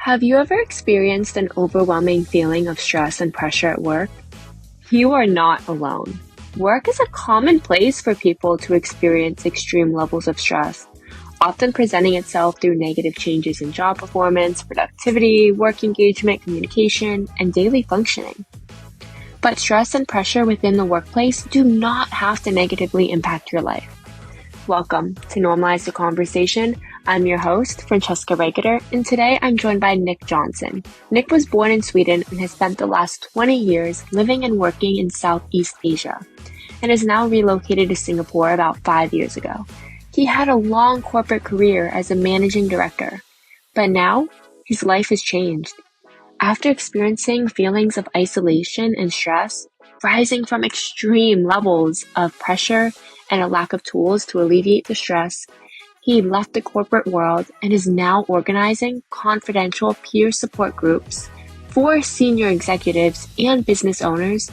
Have you ever experienced an overwhelming feeling of stress and pressure at work? You are not alone. Work is a common place for people to experience extreme levels of stress, often presenting itself through negative changes in job performance, productivity, work engagement, communication, and daily functioning. But stress and pressure within the workplace do not have to negatively impact your life. Welcome to Normalize the Conversation. I'm your host, Francesca Regeter, and today I'm joined by Nick Jonsson. Nick was born in Sweden and has spent the last 20 years living and working in Southeast Asia, and is now relocated to Singapore about 5 years ago. He had a long corporate career as a managing director, but now his life has changed. After experiencing feelings of isolation and stress, rising from extreme levels of pressure and a lack of tools to alleviate the stress, he left the corporate world and is now organizing confidential peer support groups for senior executives and business owners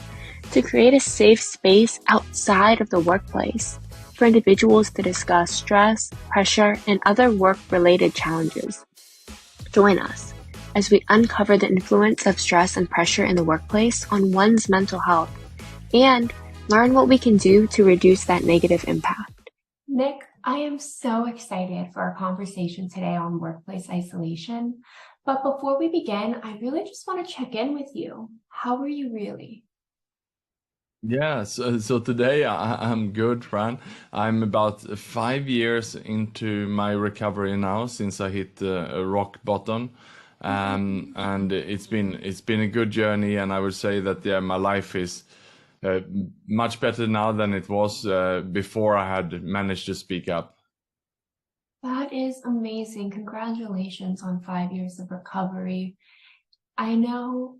to create a safe space outside of the workplace for individuals to discuss stress, pressure, and other work-related challenges. Join us as we uncover the influence of stress and pressure in the workplace on one's mental health and learn what we can do to reduce that negative impact. Nick, I am so excited for our conversation today on workplace isolation. But before we begin, I really just want to check in with you. How are you really? Yeah, so today I'm good, Fran. I'm about 5 years into my recovery now since I hit a rock bottom. And it's been a good journey, and I would say that my life is much better now than it was before I had managed to speak up. That is amazing. Congratulations on 5 years of recovery. I know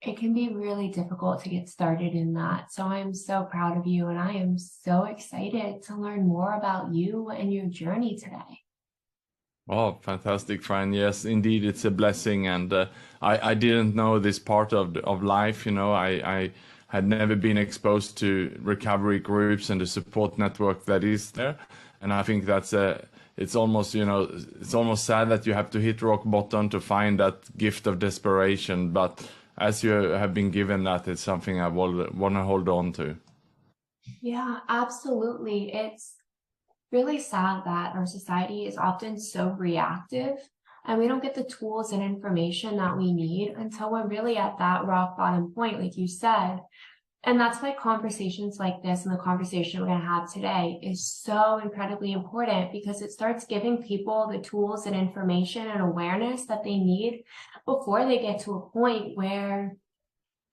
it can be really difficult to get started in that, so I'm so proud of you, and I am so excited to learn more about you and your journey today. Oh, fantastic, Fran. Yes, indeed, it's a blessing. And I didn't know this part of life. I had never been exposed to recovery groups and the support network that is there. And I think it's almost, it's almost sad that you have to hit rock bottom to find that gift of desperation. But as you have been given that, it's something I want to hold on to. Yeah, absolutely. It's really sad that our society is often so reactive and we don't get the tools and information that we need until we're really at that rock bottom point, like you said. And that's why conversations like this and the conversation we're going to have today is so incredibly important, because it starts giving people the tools and information and awareness that they need before they get to a point where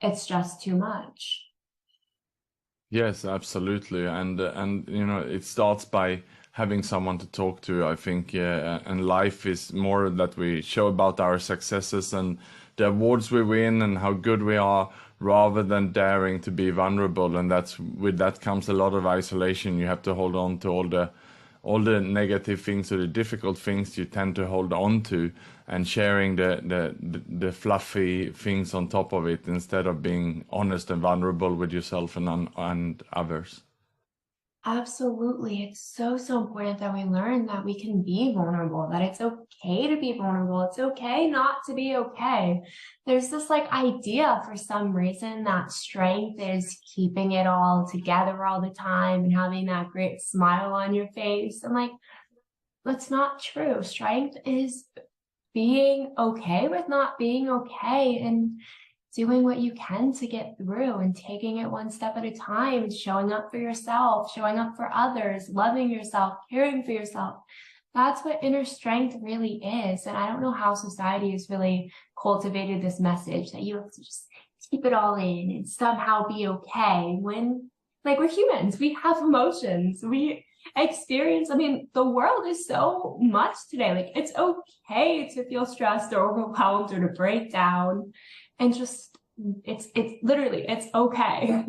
it's just too much. Yes, absolutely. And it starts by having someone to talk to, I think. And life is more that we show about our successes and the awards we win and how good we are, rather than daring to be vulnerable. And with that comes a lot of isolation. You have to hold on to all the negative things or the difficult things you tend to hold on to, and sharing the fluffy things on top of it, instead of being honest and vulnerable with yourself and others. Absolutely. It's so important that we learn that we can be vulnerable, that it's okay to be vulnerable. It's okay not to be okay. There's this idea for some reason that strength is keeping it all together all the time and having that great smile on your face. And that's not true. Strength is being okay with not being okay and doing what you can to get through and taking it one step at a time and showing up for yourself, showing up for others, loving yourself, caring for yourself. That's what inner strength really is. And I don't know how society has really cultivated this message that you have to just keep it all in and somehow be okay, when we're humans, we have emotions, we experience, the world is so much today. It's okay to feel stressed or overwhelmed or to break down. And just, it's literally, it's okay.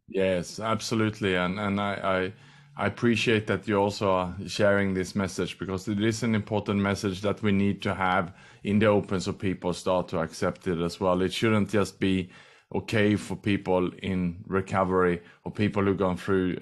Yes, absolutely. And I appreciate that you also are sharing this message, because it is an important message that we need to have in the open, so people start to accept it as well. It shouldn't just be okay for people in recovery or people who've gone through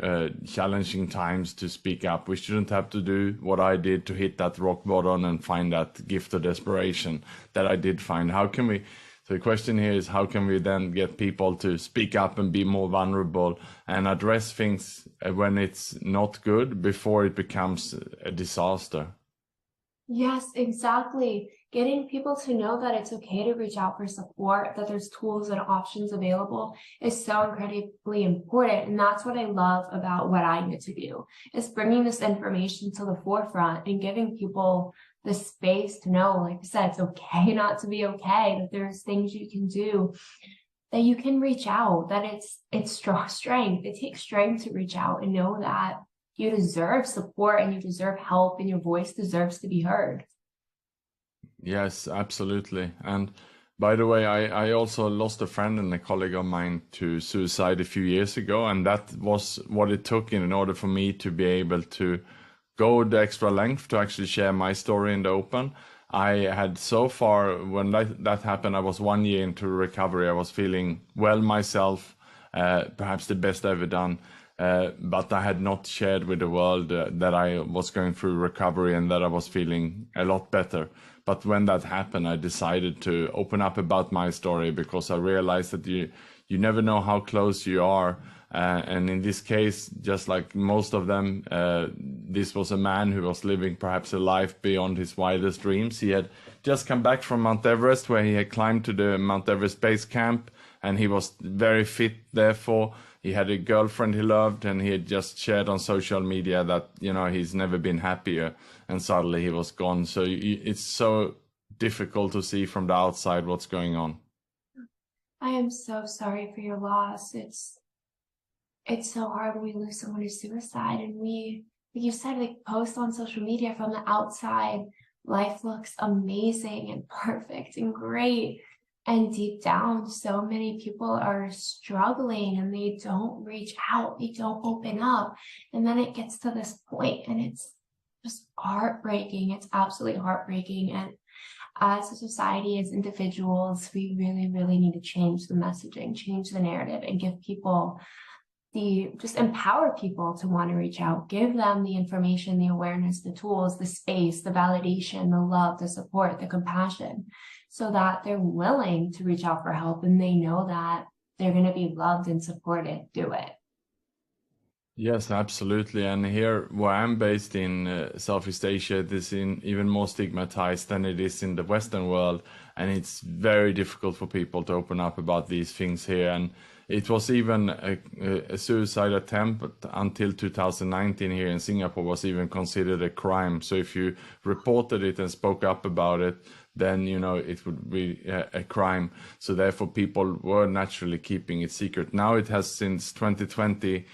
challenging times to speak up. We shouldn't have to do what I did to hit that rock bottom and find that gift of desperation that I did find. How can we? So the question here is, how can we then get people to speak up and be more vulnerable and address things when it's not good before it becomes a disaster? Yes, exactly. Getting people to know that it's okay to reach out for support, that there's tools and options available is so incredibly important. And that's what I love about what I get to do, is bringing this information to the forefront and giving people the space to know, like I said, it's okay not to be okay, that there's things you can do, that you can reach out, that it's strength. It takes strength to reach out and know that you deserve support and you deserve help and your voice deserves to be heard. Yes, absolutely. And by the way, I also lost a friend and a colleague of mine to suicide a few years ago, and that was what it took in order for me to be able to go the extra length to actually share my story in the open. I had so far, when that happened, I was 1 year into recovery. I was feeling well myself, perhaps the best I've ever done. But I had not shared with the world that I was going through recovery and that I was feeling a lot better. But when that happened, I decided to open up about my story because I realized that you never know how close you are. And in this case, just like most of them, this was a man who was living perhaps a life beyond his wildest dreams. He had just come back from Mount Everest, where he had climbed to the Mount Everest base camp, and he was very fit, therefore. He had a girlfriend he loved, and he had just shared on social media that, he's never been happier, and suddenly he was gone. So it's so difficult to see from the outside what's going on. I am so sorry for your loss. It's so hard when we lose someone to suicide, and we, like you said, like post on social media from the outside, life looks amazing and perfect and great. And deep down, so many people are struggling and they don't reach out, they don't open up. And then it gets to this point and it's just heartbreaking. It's absolutely heartbreaking. And as a society, as individuals, we really, really need to change the messaging, change the narrative, and give people just empower people to want to reach out, give them the information, the awareness, the tools, the space, the validation, the love, the support, the compassion, so that they're willing to reach out for help and they know that they're going to be loved and supported. Do it. Yes, absolutely. And here, where I'm based in Southeast Asia, it is even more stigmatized than it is in the Western world. And it's very difficult for people to open up about these things here. And it was even a suicide attempt until 2019 here in Singapore was even considered a crime. So if you reported it and spoke up about it, then, it would be a crime. So therefore, people were naturally keeping it secret. Now it has, since 2020,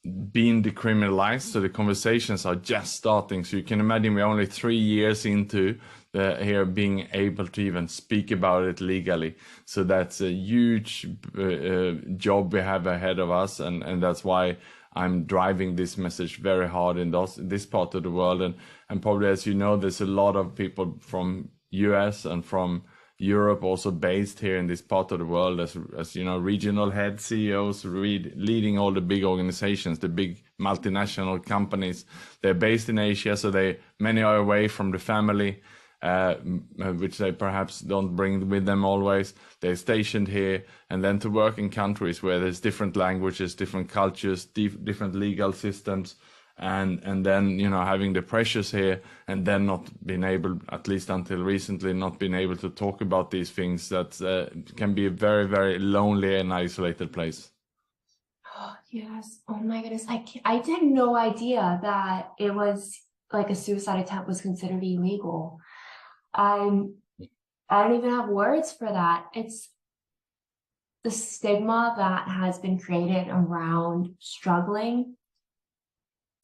been decriminalized, so the conversations are just starting. So you can imagine we're only 3 years into here being able to even speak about it legally. So that's a huge job we have ahead of us, and that's why I'm driving this message very hard in this part of the world. And probably, as you know, there's a lot of people from US and from Europe also based here in this part of the world as regional head CEOs leading all the big organizations, the big multinational companies. They're based in Asia, so many are away from the family, which they perhaps don't bring with them always. They're stationed here, and then to work in countries where there's different languages, different cultures, different legal systems. And then, having the pressures here and then not being able, at least until recently, not being able to talk about these things, that can be a very, very lonely and isolated place. Oh, yes. Oh my goodness. I had no idea that it was like a suicide attempt was considered illegal. I don't even have words for that. It's the stigma that has been created around struggling.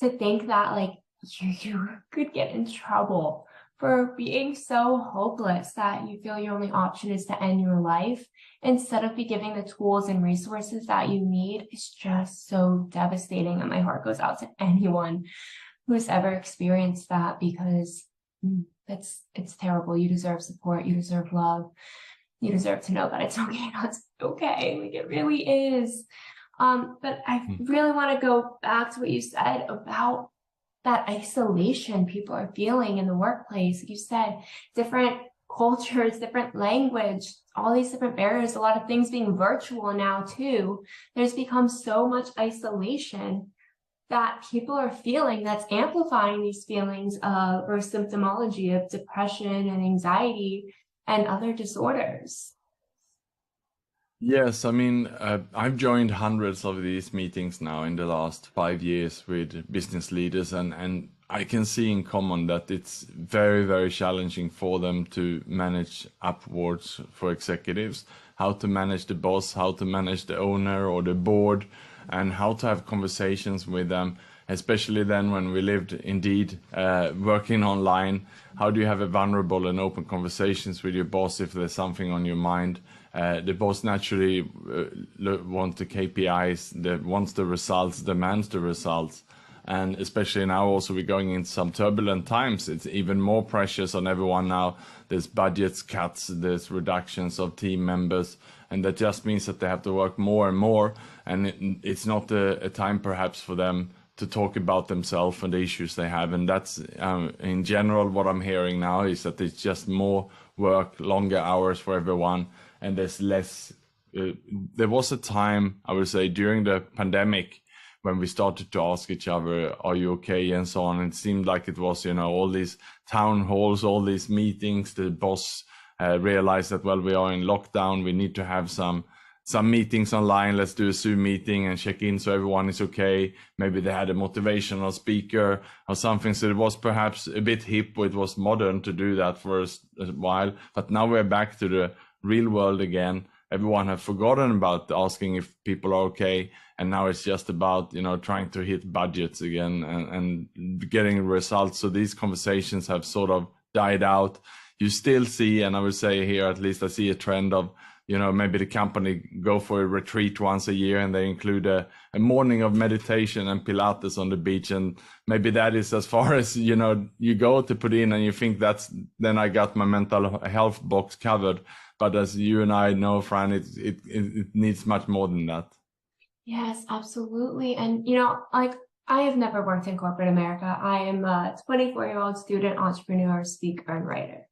To think that like you could get in trouble for being so hopeless that you feel your only option is to end your life instead of be giving the tools and resources that you need is just so devastating. And my heart goes out to anyone who's ever experienced that, because it's terrible. You deserve support. You deserve love. you deserve to know that it's okay not to be okay. Like, it really is. But I really want to go back to what you said about that isolation people are feeling in the workplace. Like you said, different cultures, different language, all these different barriers, a lot of things being virtual now too. There's become so much isolation that people are feeling that's amplifying these feelings of, or symptomology of, depression and anxiety and other disorders. Yes, I mean, I've joined hundreds of these meetings now in the last 5 years with business leaders, and I can see in common that it's very, very challenging for them to manage upwards for executives, how to manage the boss, how to manage the owner or the board, and how to have conversations with them, especially then when we lived indeed working online. How do you have a vulnerable and open conversations with your boss if there's something on your mind? The boss naturally wants the KPIs, wants the results, demands the results. And especially now also we're going in some turbulent times. It's even more pressures on everyone now. There's budgets cuts, there's reductions of team members, and that just means that they have to work more and more. And it's not a time perhaps for them to talk about themselves and the issues they have. And that's in general what I'm hearing now is that it's just more work, longer hours for everyone, and there's less. There was a time, I would say, during the pandemic when we started to ask each other, are you okay, and so on. It seemed like it was, all these town halls, all these meetings. The boss realized that, well, we are in lockdown, we need to have some meetings online. Let's do a Zoom meeting and check in so everyone is okay. Maybe they had a motivational speaker or something. So it was perhaps a bit hip, it was modern to do that for a while. But now we're back to the real world again. Everyone have forgotten about asking if people are okay. And now it's just about, trying to hit budgets again and getting results. So these conversations have sort of died out. You still see, and I would say here, at least I see a trend of, maybe the company go for a retreat once a year and they include a morning of meditation and Pilates on the beach. And maybe that is as far as, you go to put in, and you think then I got my mental health box covered. But as you and I know, Fran, it needs much more than that. Yes, absolutely. And, like, I have never worked in corporate America. I am a 24-year-old student entrepreneur, speaker, and writer.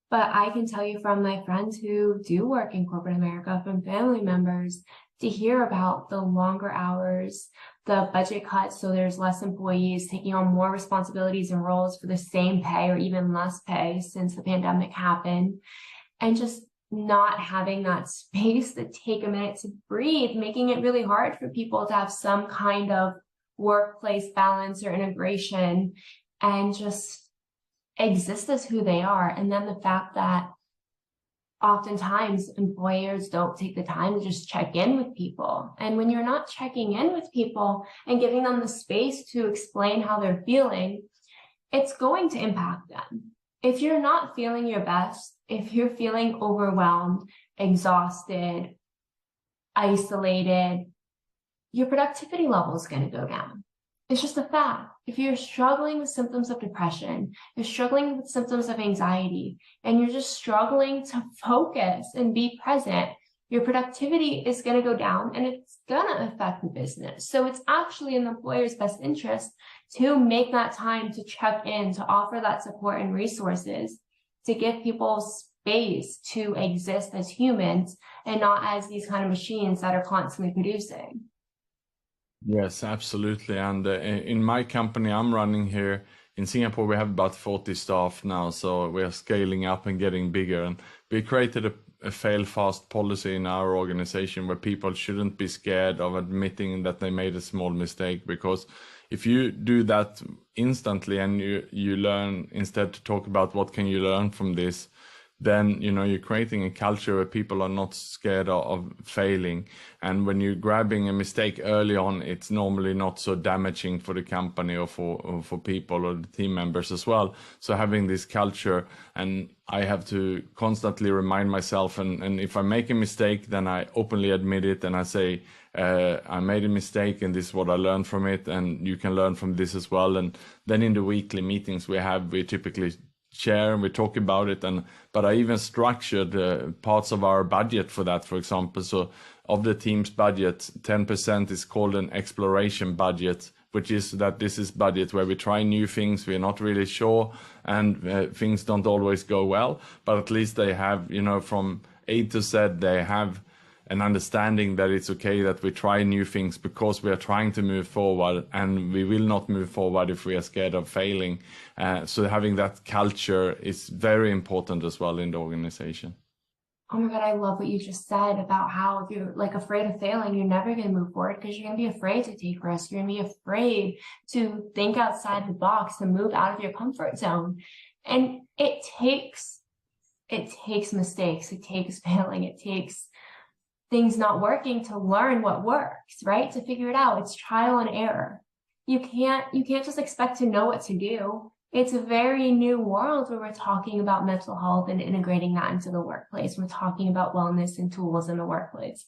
But I can tell you from my friends who do work in corporate America, from family members, to hear about the longer hours, the budget cuts, so there's less employees taking on more responsibilities and roles for the same pay or even less pay since the pandemic happened, and just not having that space to take a minute to breathe, making it really hard for people to have some kind of workplace balance or integration and just exist as who they are. And then the fact that oftentimes employers don't take the time to just check in with people. And when you're not checking in with people and giving them the space to explain how they're feeling, it's going to impact them. If you're not feeling your best, if you're feeling overwhelmed, exhausted, isolated, your productivity level is going to go down. It's just a fact. If you're struggling with symptoms of depression, you're struggling with symptoms of anxiety, and you're just struggling to focus and be present, your productivity is going to go down and it's going to affect the business. So it's actually in the employer's best interest to make that time to check in, to offer that support and resources, to give people space to exist as humans and not as these kind of machines that are constantly producing. Yes, absolutely. And in my company I'm running here in Singapore, we have about 40 staff now. So we are scaling up and getting bigger. And we created a fail fast policy in our organization where people shouldn't be scared of admitting that they made a small mistake, because if you do that instantly and you learn instead to talk about what can you learn from this, then you're creating a culture where people are not scared of failing. And when you're grabbing a mistake early on, it's normally not so damaging for the company or for people or the team members as well. So having this culture, and I have to constantly remind myself, and if I make a mistake, then I openly admit it and I say, I made a mistake and this is what I learned from it, and you can learn from this as well. And then in the weekly meetings we typically share and we talk about it. But I even structured parts of our budget for that, for example. So of the team's budget, 10% is called an exploration budget, which is that this is budget where we try new things, we're not really sure, and things don't always go well, but at least they have, from A to Z, they have an understanding that it's okay that we try new things because we are trying to move forward, and we will not move forward if we are scared of failing. So having that culture is very important as well in the organization. Oh my God, I love what you just said about how if you're like afraid of failing, you're never going to move forward because you're going to be afraid to take risks. You're going to be afraid to think outside the box, to move out of your comfort zone. And it takes mistakes. It takes failing. It takes things not working to learn what works, right? To figure it out. It's trial and error. You can't just expect to know what to do. It's a very new world where we're talking about mental health and integrating that into the workplace. We're talking about wellness and tools in the workplace.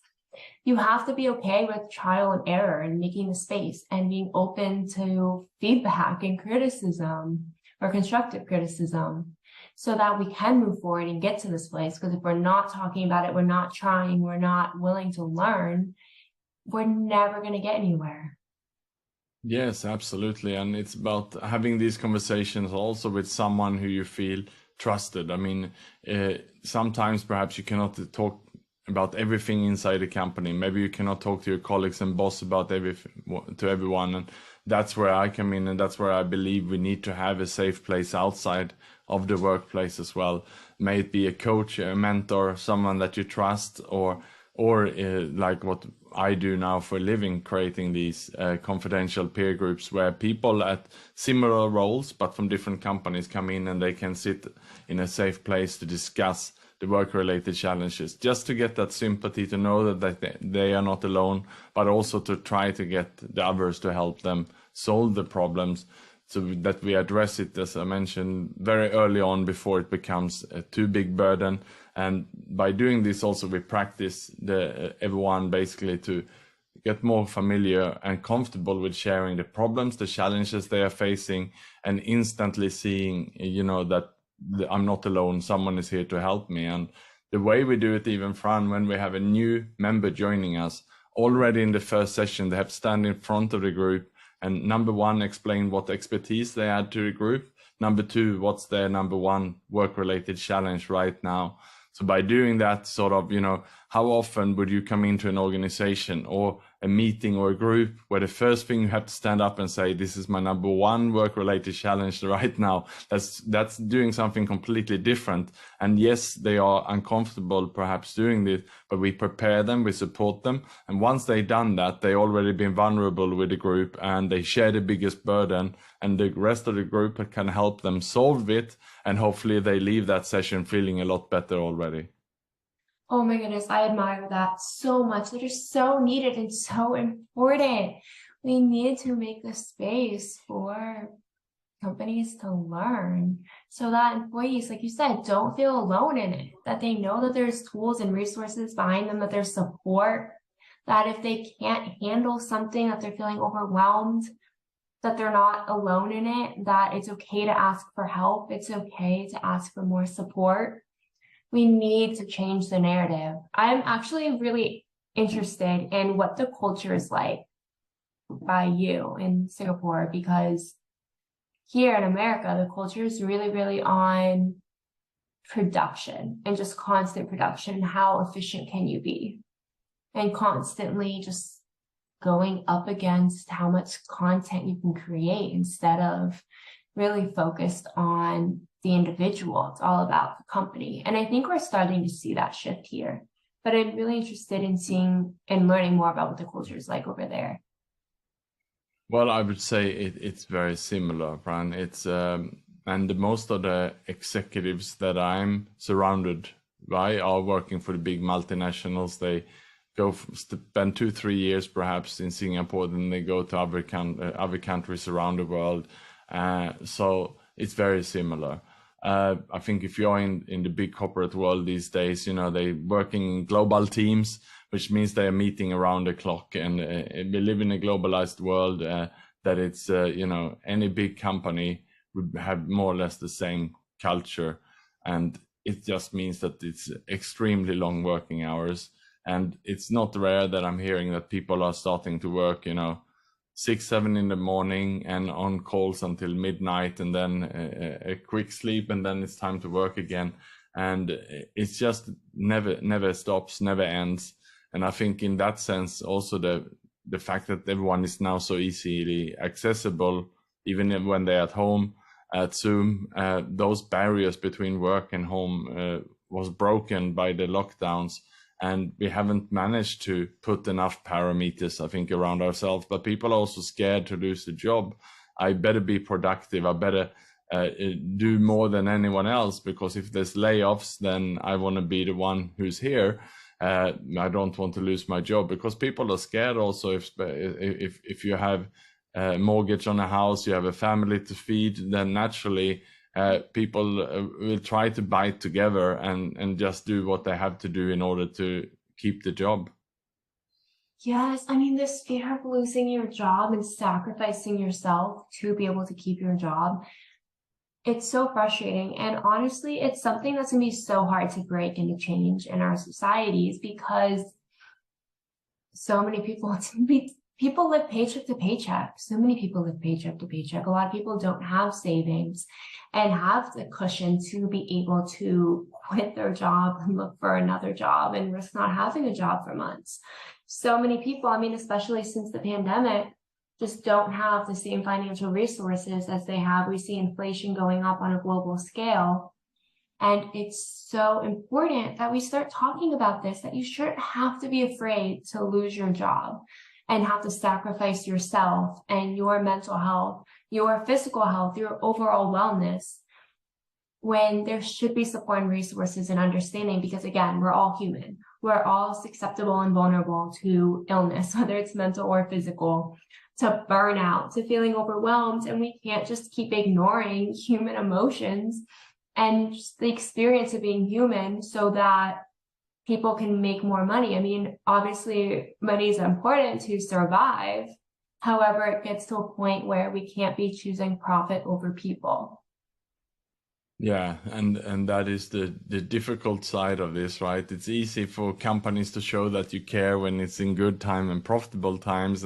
You have to be okay with trial and error and making the space and being open to feedback and criticism or constructive criticism so that we can move forward and get to this place. Because if we're not talking about it, we're not trying, we're not willing to learn, we're never going to get anywhere. Yes, absolutely. And it's about having these conversations also with someone who you feel trusted. I mean, sometimes perhaps you cannot talk about everything inside the company. Maybe you cannot talk to your colleagues and boss about everything to everyone. And that's where I come in. And that's where I believe we need to have a safe place outside of the workplace as well. May it be a coach, a mentor, someone that you trust, or like what I do now for a living, creating these confidential peer groups where people at similar roles but from different companies come in and they can sit in a safe place to discuss the work-related challenges, just to get that sympathy, to know that they are not alone, but also to try to get the others to help them solve the problems, so that we address it, as I mentioned, very early on before it becomes a too big burden. And by doing this also, we practice everyone basically to get more familiar and comfortable with sharing the problems, the challenges they are facing, and instantly seeing, that I'm not alone, someone is here to help me. And the way we do it, even fun, when we have a new member joining us, already in the first session, they have to stand in front of the group and number one, explain what expertise they add to the group. Number two, what's their number one work-related challenge right now. So by doing that, sort of, how often would you come into an organization or a meeting or a group where the first thing you have to stand up and say, this is my number one work-related challenge right now? That's doing something completely different. And yes, they are uncomfortable perhaps doing this, but we prepare them, we support them. And once they've done that, they already been vulnerable with the group and they share the biggest burden, and the rest of the group can help them solve it. And hopefully they leave that session feeling a lot better already. Oh my goodness, I admire that so much. That is so needed and so important. We need to make the space for companies to learn so that employees, like you said, don't feel alone in it, that they know that there's tools and resources behind them, that there's support, that if they can't handle something, that they're feeling overwhelmed, that they're not alone in it, that it's okay to ask for help. It's okay to ask for more support. We need to change the narrative. I'm actually really interested in what the culture is like by you in Singapore, because here in America, the culture is really, really on production and just constant production. How efficient can you be? And constantly just going up against how much content you can create instead of really focused on the individual. It's all about the company. And I think we're starting to see that shift here. But I'm really interested in seeing and learning more about what the culture is like over there. Well, I would say it's very similar, Fran. It's and most of the executives that I'm surrounded by are working for the big multinationals. They go spend 2-3 years perhaps in Singapore, then they go to other countries around the world. So it's very similar. I think if you're in the big corporate world these days, they working in global teams, which means they are meeting around the clock, and we live in a globalized world that it's any big company would have more or less the same culture, and it just means that it's extremely long working hours. And it's not rare that I'm hearing that people are starting to work, 6, 7 in the morning and on calls until midnight, and then a quick sleep, and then it's time to work again. And it's just never stops, never ends. And I think in that sense, also the fact that everyone is now so easily accessible, even when they're at home, at Zoom, those barriers between work and home was broken by the lockdowns. And we haven't managed to put enough parameters, I think, around ourselves. But people are also scared to lose the job. I better be productive. I better do more than anyone else, because if there's layoffs, then I want to be the one who's here. I don't want to lose my job, because people are scared also. If you have a mortgage on a house, you have a family to feed, then naturally people will try to bite together and just do what they have to do in order to keep the job. Yes, I mean, this fear of losing your job and sacrificing yourself to be able to keep your job, it's so frustrating. And honestly, it's something that's going to be so hard to break and to change in our societies, because so many people live paycheck to paycheck. So many people live paycheck to paycheck. A lot of people don't have savings and have the cushion to be able to quit their job and look for another job and risk not having a job for months. So many people, I mean, especially since the pandemic, just don't have the same financial resources as they have. We see inflation going up on a global scale. And it's so important that we start talking about this, that you shouldn't have to be afraid to lose your job and have to sacrifice yourself and your mental health, your physical health, your overall wellness, when there should be support and resources and understanding. Because again, we're all human. We're all susceptible and vulnerable to illness, whether it's mental or physical, to burnout, to feeling overwhelmed. And we can't just keep ignoring human emotions and just the experience of being human so that people can make more money. I mean, obviously, money is important to survive. However, it gets to a point where we can't be choosing profit over people. Yeah, and that is the difficult side of this, right? It's easy for companies to show that you care when it's in good time and profitable times,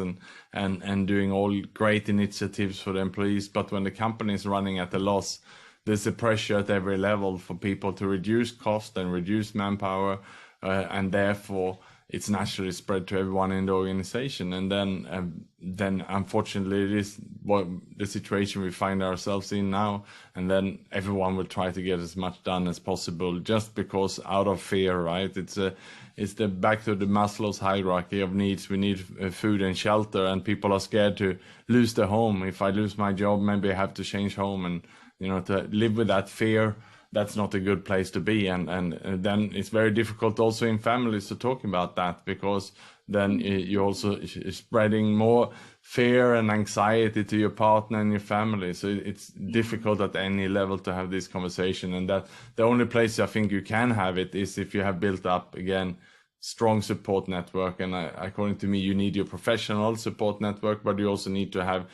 and doing all great initiatives for the employees. But when the company is running at a loss, there's a pressure at every level for people to reduce cost and reduce manpower, and therefore it's naturally spread to everyone in the organization. And then unfortunately, it is what the situation we find ourselves in now. And then everyone will try to get as much done as possible, just because out of fear, right? It's the back to the Maslow's hierarchy of needs. We need food and shelter, and people are scared to lose their home. If I lose my job, maybe I have to change home, and to live with that fear, that's not a good place to be. And then it's very difficult also in families to talk about that, because then you also spreading more fear and anxiety to your partner and your family. So it's difficult at any level to have this conversation. And that the only place I think you can have it is if you have built up, again, strong support network. And according to me, you need your professional support network, but you also need to have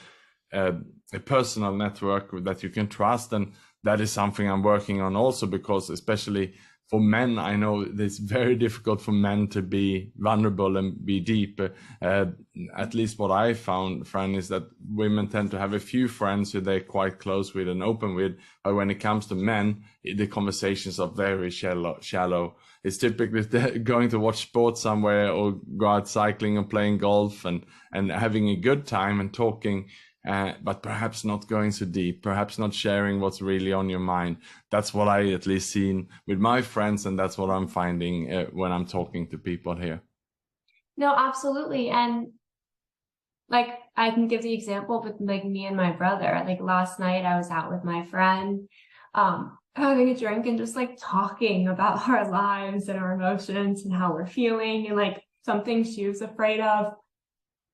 a personal network that you can trust. And that is something I'm working on also, because especially for men, I know it's very difficult for men to be vulnerable and be deep. At least what I found, Fran, is that women tend to have a few friends who they're quite close with and open with. But when it comes to men, the conversations are very shallow. It's typically going to watch sports somewhere, or go out cycling or playing golf, and having a good time and talking. But perhaps not going so deep, perhaps not sharing what's really on your mind. That's what I at least seen with my friends, and that's what I'm finding when I'm talking to people here. No, absolutely. And like, I can give the example with like me and my brother. Like last night I was out with my friend, having a drink and just like talking about our lives and our emotions and how we're feeling, and like something she was afraid of,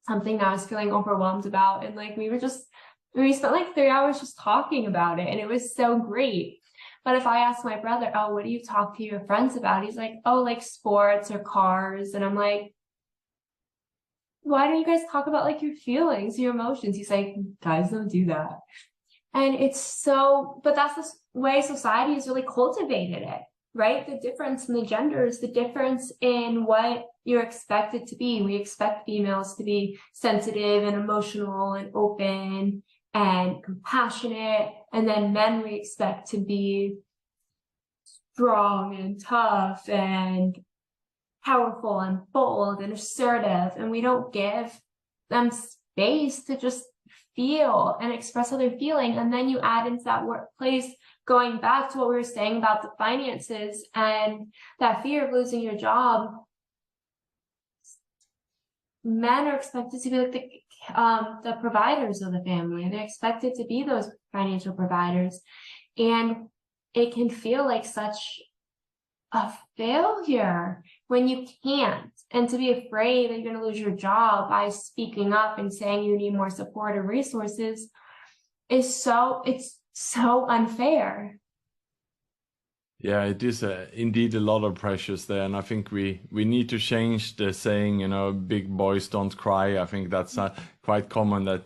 something I was feeling overwhelmed about. And like, we spent like 3 hours just talking about it, and it was so great. But if I ask my brother, oh, what do you talk to your friends about? He's like, oh, like sports or cars. And I'm like, why don't you guys talk about like your feelings, your emotions? He's like, guys don't do that. And it's so, but way society has really cultivated it, right? The difference in the genders, the difference in what you're expected to be. We expect females to be sensitive and emotional and open and compassionate, and then men we expect to be strong and tough and powerful and bold and assertive, and we don't give them space to just feel and express how they're feeling. And then you add into that workplace, going back to what we were saying about the finances and that fear of losing your job, men are expected to be like the providers of the family. They're expected to be those financial providers, and it can feel like such a failure when you can't, and to be afraid that you're going to lose your job by speaking up and saying you need more support or resources it's so unfair. Yeah, it is indeed a lot of pressures there, and I think we need to change the saying, big boys don't cry. I think that's quite common that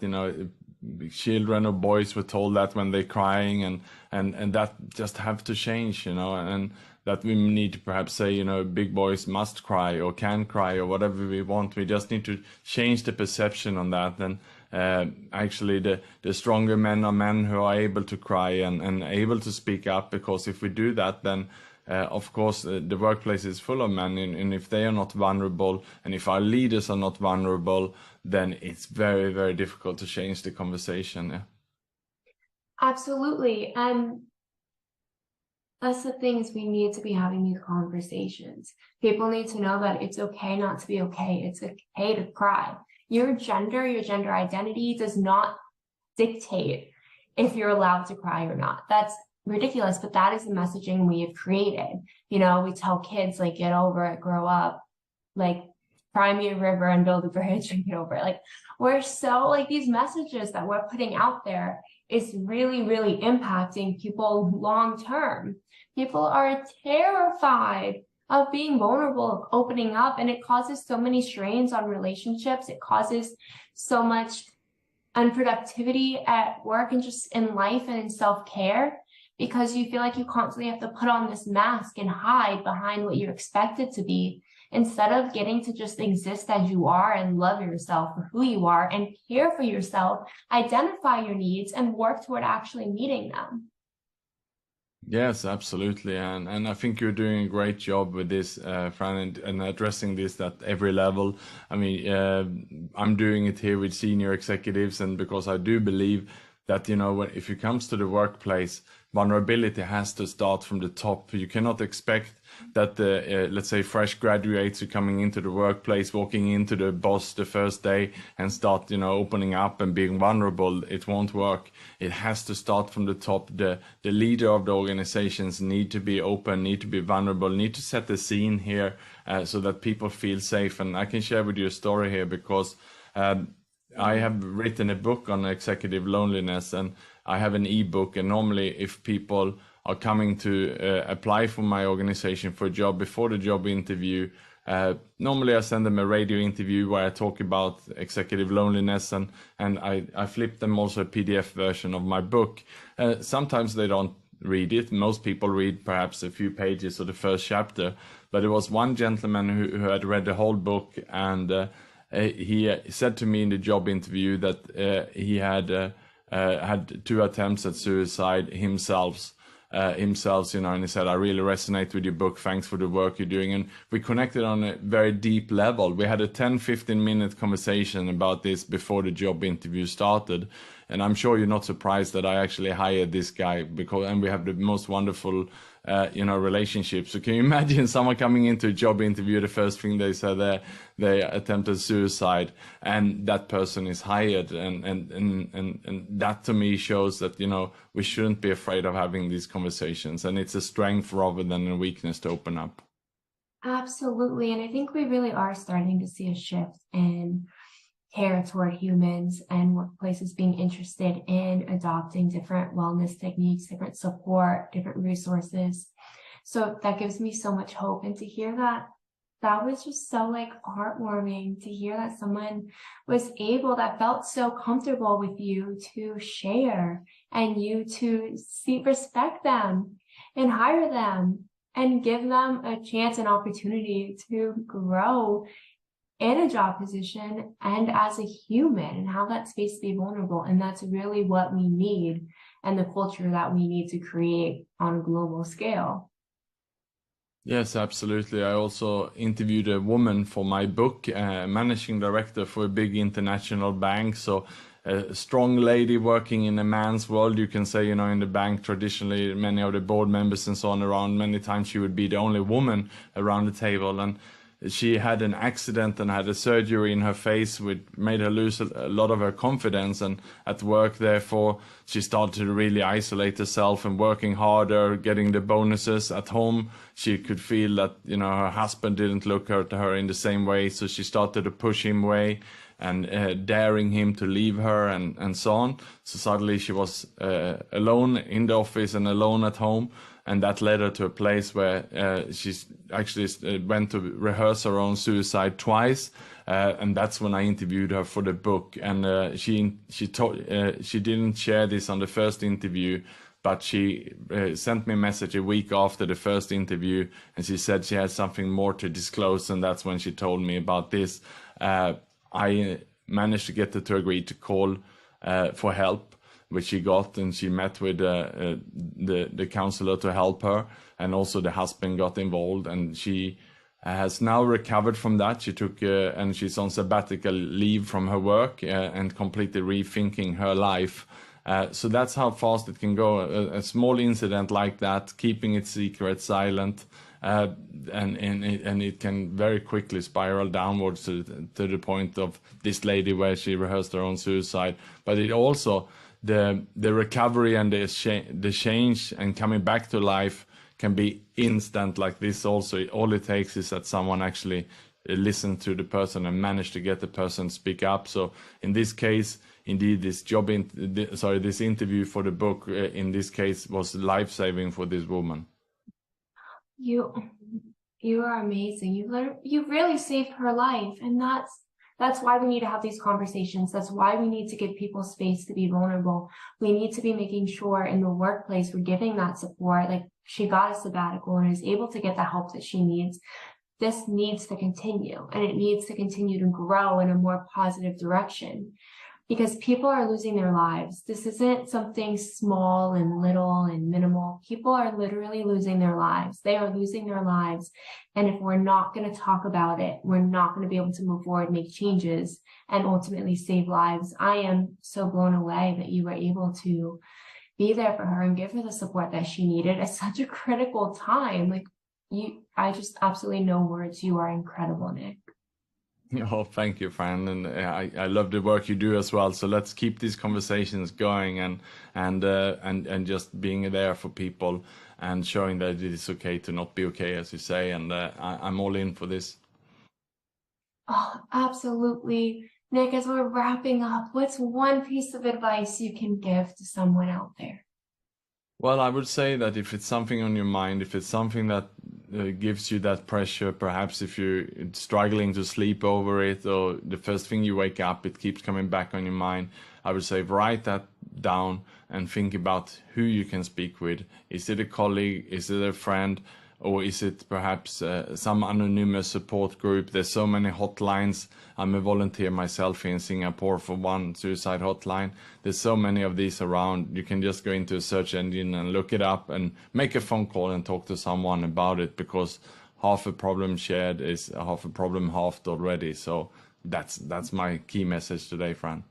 children or boys were told that when they're crying, and that just have to change, and that we need to perhaps say, big boys must cry or can cry or whatever we want. We just need to change the perception on that. And actually, the stronger men are men who are able to cry and able to speak up, because if we do that, then of course the workplace is full of men, and if they are not vulnerable, and if our leaders are not vulnerable, then it's very, very difficult to change the conversation. Yeah. Absolutely. And that's the thing, is we need to be having these conversations. People need to know that it's okay not to be okay. It's okay to cry. Your gender identity does not dictate if you're allowed to cry or not. That's ridiculous, but that is the messaging we have created. We tell kids, like, get over it, grow up, like, cry me a river and build a bridge and get over it. Like, we're so, like, these messages that we're putting out there is really, really impacting people long term. People are terrified of being vulnerable, of opening up, and it causes so many strains on relationships. It causes so much unproductivity at work and just in life and in self-care, because you feel like you constantly have to put on this mask and hide behind what you're expected to be, instead of getting to just exist as you are and love yourself for who you are and care for yourself, identify your needs and work toward actually meeting them. Yes, absolutely. And I think you're doing a great job with this, Fran, and addressing this at every level. I mean, I'm doing it here with senior executives, and because I do believe that, if it comes to the workplace, vulnerability has to start from the top. You cannot expect that let's say fresh graduates are coming into the workplace, walking into the boss the first day and start, opening up and being vulnerable. It won't work. It has to start from the top. The leader of the organizations need to be open, need to be vulnerable, need to set the scene here so that people feel safe. And I can share with you a story here, because I have written a book on executive loneliness, and I have an ebook. And normally, if people are coming to apply for my organization for a job, before the job interview, normally I send them a radio interview where I talk about executive loneliness, and I flip them also a PDF version of my book. Sometimes they don't read it. Most people read perhaps a few pages of the first chapter, but there was one gentleman who had read the whole book, and he said to me in the job interview that he had 2 attempts at suicide himself, and he said, I really resonate with your book. Thanks for the work you're doing. And we connected on a very deep level. We had a 10-15 minute conversation about this before the job interview started. And I'm sure you're not surprised that I actually hired this guy, and we have the most wonderful relationship. So can you imagine someone coming into a job interview, the first thing they said they attempted suicide, and that person is hired, and that to me shows that we shouldn't be afraid of having these conversations, and it's a strength rather than a weakness to open up. Absolutely. And I think we really are starting to see a shift in care toward humans, and workplaces being interested in adopting different wellness techniques, different support, different resources. So that gives me so much hope. And to hear that that was just so like heartwarming to hear that someone was able, that felt so comfortable with you to share and you to respect them and hire them and give them a chance and opportunity to grow in a job position and as a human, and have that space to be vulnerable. And that's really what we need, and the culture that we need to create on a global scale. Yes, absolutely. I also interviewed a woman for my book, managing director for a big international bank. So a strong lady working in a man's world, you can say, you know, in the bank traditionally, many of the board members and so on around, many times she would be the only woman around the table. And she had an accident and had a surgery in her face which made her lose a lot of her confidence, and at work therefore she started to really isolate herself and working harder, getting the bonuses. At home she could feel that, you know, her husband didn't look at her in the same way, so she started to push him away and daring him to leave her and so on. So suddenly she was alone in the office and alone at home. And that led her to a place where she actually went to rehearse her own suicide twice. And that's when I interviewed her for the book. And she didn't share this on the first interview, but she sent me a message a week after the first interview, and she said she had something more to disclose, and that's when she told me about this. I managed to get her to agree to call for help, which she got, and she met with the counselor to help her, and also the husband got involved, and she has now recovered from that. She took and she's on sabbatical leave from her work and completely rethinking her life. So that's how fast it can go. A small incident like that, keeping it secret, silent, and it can very quickly spiral downwards to the point of this lady where she rehearsed her own suicide. But it also, the recovery and the change and coming back to life can be instant like this also. All it takes is that someone actually listen to the person and manage to get the person to speak up. So in this case, indeed, this interview for the book in this case was life-saving for this woman. You are amazing. You really saved her life, and that's why we need to have these conversations. That's why we need to give people space to be vulnerable. We need to be making sure in the workplace we're giving that support. Like, she got a sabbatical and is able to get the help that she needs. This needs to continue, and it needs to continue to grow in a more positive direction, because people are losing their lives. This isn't something small and little and minimal. People are literally losing their lives. They are losing their lives. And if we're not going to talk about it, we're not going to be able to move forward, make changes, and ultimately save lives. I am so blown away that you were able to be there for her and give her the support that she needed at such a critical time. Like, I just absolutely no words. You are incredible, Nick. Oh, thank you, Fran, and I love the work you do as well. So let's keep these conversations going and just being there for people and showing that it is okay to not be okay, as you say. And I'm all in for this. Oh, absolutely. Nick, as we're wrapping up, what's one piece of advice you can give to someone out there? Well, I would say that if it's something on your mind, if it's something that gives you that pressure, perhaps if you're struggling to sleep over it, or the first thing you wake up, it keeps coming back on your mind, I would say write that down and think about who you can speak with. Is it a colleague? Is it a friend? Or is it perhaps some anonymous support group? There's so many hotlines. I'm a volunteer myself in Singapore for one suicide hotline. There's so many of these around. You can just go into a search engine and look it up and make a phone call and talk to someone about it, because half a problem shared is half a problem halved already. So that's my key message today, Fran.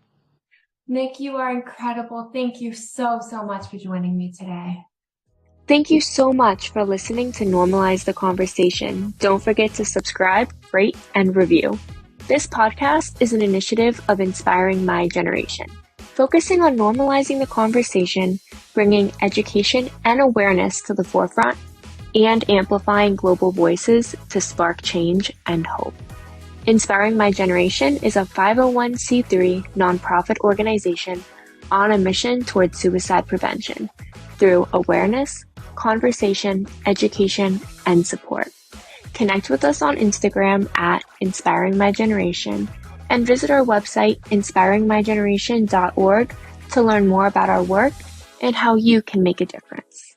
Nick, you are incredible. Thank you so much for joining me today. Thank you so much for listening to Normalize the Conversation. Don't forget to subscribe, rate, and review. This podcast is an initiative of Inspiring My Generation, focusing on normalizing the conversation, bringing education and awareness to the forefront, and amplifying global voices to spark change and hope. Inspiring My Generation is a 501c3 nonprofit organization on a mission towards suicide prevention through awareness, conversation, education, and support. Connect with us on Instagram at Inspiring My Generation and visit our website inspiringmygeneration.org to learn more about our work and how you can make a difference.